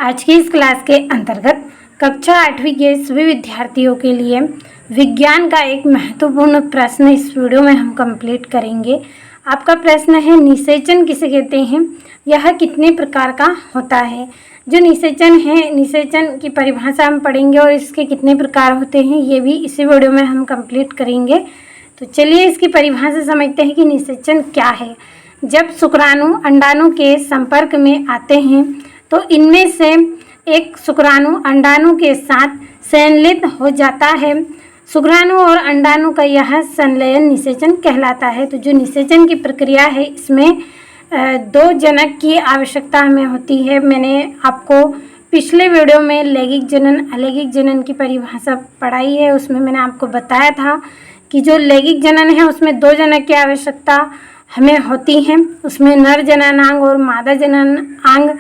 आज की इस क्लास के अंतर्गत कक्षा 8वीं के सभी विद्यार्थियों के लिए विज्ञान का एक महत्वपूर्ण प्रश्न इस वीडियो में हम कंप्लीट करेंगे। आपका प्रश्न है, निषेचन किसे कहते हैं, यह कितने प्रकार का होता है। जो निषेचन है, निषेचन की परिभाषा हम पढ़ेंगे और इसके कितने प्रकार होते हैं ये भी इसी वीडियो में हम कंप्लीट करेंगे। तो चलिए इसकी परिभाषा समझते हैं कि निषेचन क्या है। जब शुक्राणु अंडाणु के संपर्क में आते हैं तो इनमें से एक शुक्राणु अंडाणु के साथ संलयन हो जाता है। शुक्राणु और अंडाणु का यह संलयन निषेचन कहलाता है। तो जो निषेचन की प्रक्रिया है इसमें दो जनक की आवश्यकता हमें होती है। मैंने आपको पिछले वीडियो में लैंगिक जनन अलैंगिक जनन की परिभाषा पढ़ाई है, उसमें मैंने आपको बताया था कि जो लैंगिक जनन है उसमें दो जनक की आवश्यकता हमें होती है। उसमें नर जननांग और मादा जननांग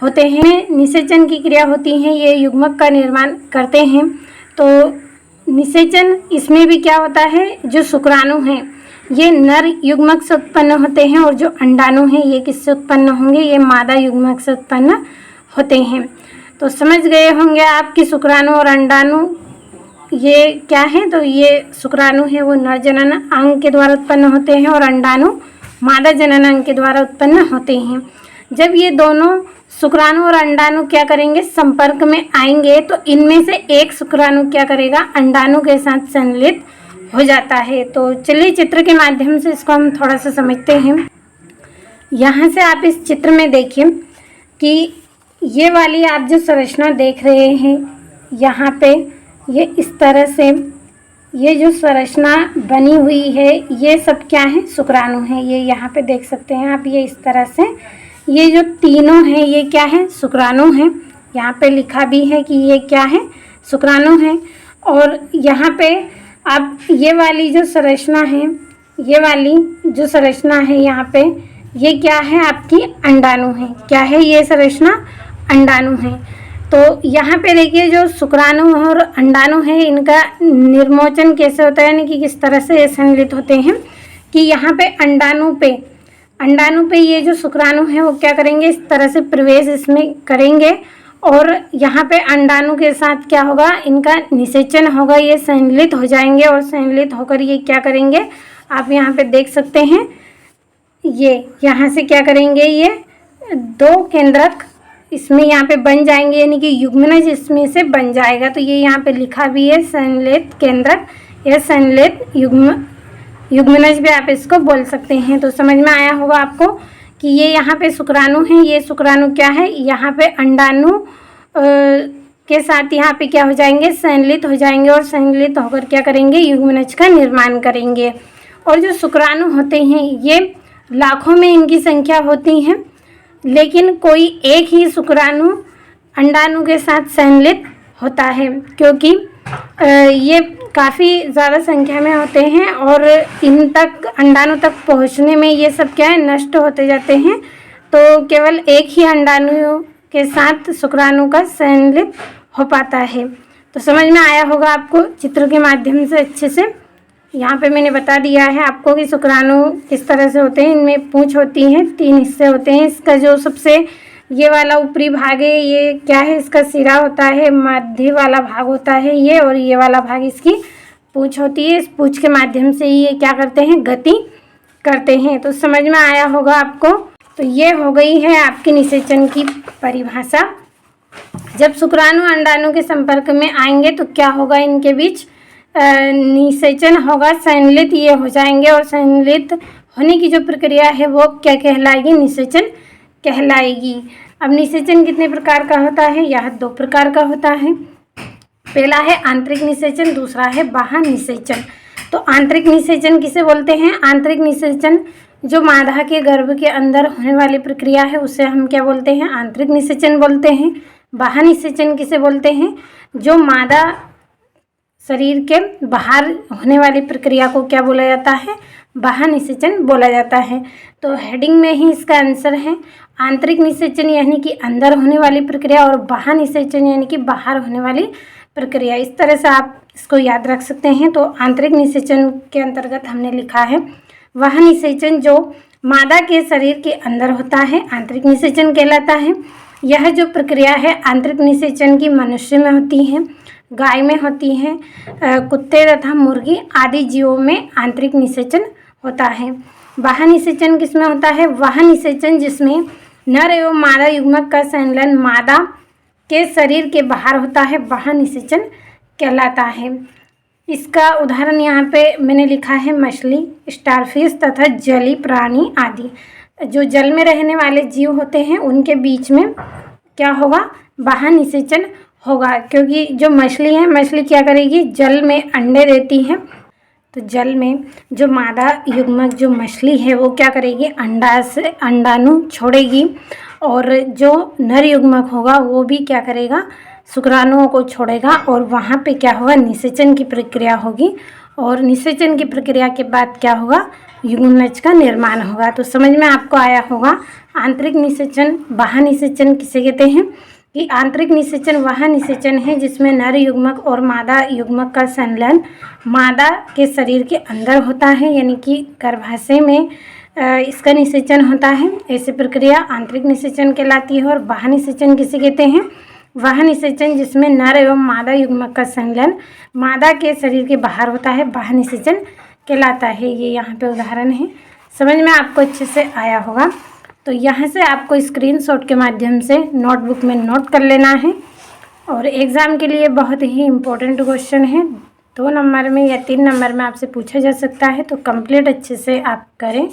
होते हैं। निषेचन की क्रिया होती है, ये युग्मक का निर्माण करते हैं। तो निषेचन इसमें भी क्या होता है, जो शुक्राणु हैं ये नर युग्मक से उत्पन्न होते हैं और जो अंडाणु हैं ये किससे उत्पन्न होंगे, ये मादा युग्मक से उत्पन्न होते हैं। तो समझ गए होंगे आप कि शुक्राणु और अंडाणु ये क्या है। तो ये शुक्राणु है वो नर जनन अंग के द्वारा उत्पन्न होते हैं और अंडाणु मादा जनन अंग के द्वारा उत्पन्न होते हैं। जब ये दोनों शुक्राणु और अंडाणु क्या करेंगे, संपर्क में आएंगे तो इनमें से एक शुक्राणु क्या करेगा, अंडाणु के साथ संलयित हो जाता है। तो चलिए चित्र के माध्यम से इसको हम थोड़ा सा समझते हैं। यहाँ से आप इस चित्र में देखिए कि ये वाली आप जो संरचना देख रहे हैं यहाँ पे, ये इस तरह से ये जो संरचना बनी हुई है ये सब क्या है, शुक्राणु है। ये यहाँ पे देख सकते हैं आप, ये इस तरह से ये जो तीनों हैं ये क्या है, शुक्राणु हैं। यहाँ पे लिखा भी है कि ये क्या है, शुक्राणु है। और यहाँ पे अब ये वाली जो संरचना है, ये वाली जो संरचना है यहाँ पे ये क्या है, आपकी अंडाणु है। क्या है ये संरचना, अंडाणु है। तो यहाँ पे देखिए जो शुक्राणु और अंडाणु है इनका निर्मोचन कैसे होता है, यानी कि किस तरह से ये संलयित होते हैं कि यहाँ पे अंडाणु पे ये जो शुक्राणु है वो क्या करेंगे, इस तरह से प्रवेश इसमें करेंगे और यहाँ पे अंडाणु के साथ क्या होगा, इनका निषेचन होगा, ये संलयित हो जाएंगे और संलयित होकर ये क्या करेंगे, आप यहाँ पे देख सकते हैं ये यहाँ से क्या करेंगे, ये दो केंद्रक इसमें यहाँ पे बन जाएंगे, यानी कि युग्मनज इसमें से बन जाएगा। तो ये यहाँ पे लिखा भी है संलयित केंद्रक या संलयित युग्मनज भी आप इसको बोल सकते हैं। तो समझ में आया होगा आपको कि ये यहाँ पे शुक्राणु है, ये शुक्राणु क्या है, यहाँ पे अंडाणु के साथ यहाँ पे क्या हो जाएंगे, संलयित हो जाएंगे और संलयित होकर क्या करेंगे, युग्मनज का निर्माण करेंगे। और जो शुक्राणु होते हैं ये लाखों में इनकी संख्या होती है, लेकिन कोई एक ही शुक्राणु अंडाणु के साथ संलयित होता है, क्योंकि ये काफ़ी ज़्यादा संख्या में होते हैं और इन तक अंडाणु तक पहुंचने में ये सब क्या है, नष्ट होते जाते हैं। तो केवल एक ही अंडाणु के साथ शुक्राणु का संलयित हो पाता है। तो समझ में आया होगा आपको चित्र के माध्यम से अच्छे से। यहाँ पे मैंने बता दिया है आपको कि शुक्राणु किस तरह से होते हैं। इनमें पूंछ होती है, 3 हिस्से होते हैं। इसका जो सबसे ये वाला ऊपरी भाग है ये क्या है, इसका सिरा होता है, मध्य वाला भाग होता है ये, और ये वाला भाग इसकी पूंछ होती है। इस पूंछ के माध्यम से ये क्या करते हैं, गति करते हैं। तो समझ में आया होगा आपको। तो ये हो गई है आपकी निषेचन की परिभाषा। जब शुक्राणु अंडाणु के संपर्क में आएंगे तो क्या होगा, इनके बीच निषेचन होगा, संलयित ये हो जाएंगे और संलयित होने की जो प्रक्रिया है वो क्या कहलाएगी, निषेचन कहलाएगी। अब निषेचन कितने प्रकार का होता है, यह 2 प्रकार का होता है। पहला है आंतरिक निषेचन, दूसरा है बाह्य निषेचन। तो आंतरिक निषेचन किसे बोलते हैं, आंतरिक निषेचन जो मादा के गर्भ के अंदर होने वाली प्रक्रिया है उसे हम क्या बोलते हैं, आंतरिक निषेचन बोलते हैं। बाह्य निषेचन किसे बोलते हैं, जो मादा शरीर के बाहर होने वाली प्रक्रिया को क्या बोला जाता है, बाह्य निषेचन बोला जाता है। तो हेडिंग में ही इसका आंसर है, आंतरिक निषेचन यानी कि अंदर होने वाली प्रक्रिया और बाह्य निषेचन यानी कि बाहर होने वाली प्रक्रिया। इस तरह से आप इसको याद रख सकते हैं। तो आंतरिक निषेचन के अंतर्गत हमने लिखा है वह निषेचन जो मादा के शरीर के अंदर होता है, आंतरिक निषेचन कहलाता है। यह जो प्रक्रिया है आंतरिक निषेचन की मनुष्य में होती है, गाय में होती है, कुत्ते तथा मुर्गी आदि जीवों में आंतरिक निषेचन होता है। बाह्य निषेचन किसमें होता है? वह निषेचन जिसमें नर एवं मादा युग्मक का संलयन मादा के शरीर के बाहर होता है, बाह्य निषेचन कहलाता है। इसका उदाहरण यहाँ पे मैंने लिखा है मछली, स्टारफिश तथा जलीय प्राणी आदि। जो जल में रहने वाले जीव होते हैं उनके बीच में क्या होगा? बाह्य निषेचन होगा, क्योंकि जो मछली है, मछली क्या करेगी? जल में अंडे देती है, तो जल में जो मादा युग्मक जो मछली है वो क्या करेगी? अंडा से अंडाणु छोड़ेगी, और जो नर युग्मक होगा वो भी क्या करेगा? शुक्राणुओं को छोड़ेगा, और वहाँ पे क्या होगा? निषेचन की प्रक्रिया होगी, और निषेचन की प्रक्रिया के बाद क्या होगा? युग्मनज का निर्माण होगा। तो समझ में आपको आया होगा आंतरिक निषेचन, बाह्य निषेचन किसे कहते हैं? कि आंतरिक निषेचन वह निषेचन है जिसमें नर युग्मक और मादा युग्मक का संलयन मादा के शरीर के अंदर होता है, यानी कि गर्भाशय में इसका निषेचन होता है। ऐसी प्रक्रिया आंतरिक निषेचन कहलाती है। और बाह्य निषेचन किसे कहते हैं? वह निषेचन जिसमें नर एवं मादा युग्मक का संलयन मादा के शरीर के बाहर होता है, बाह्य निषेचन कहलाता है। ये यहाँ पे उदाहरण है, समझ में आपको अच्छे से आया होगा। तो यहाँ से आपको स्क्रीनशॉट के माध्यम से नोटबुक में नोट कर लेना है, और एग्ज़ाम के लिए बहुत ही इम्पोर्टेंट क्वेश्चन है। 2 नंबर में या 3 नंबर में आपसे पूछा जा सकता है, तो कंप्लीट अच्छे से आप करें।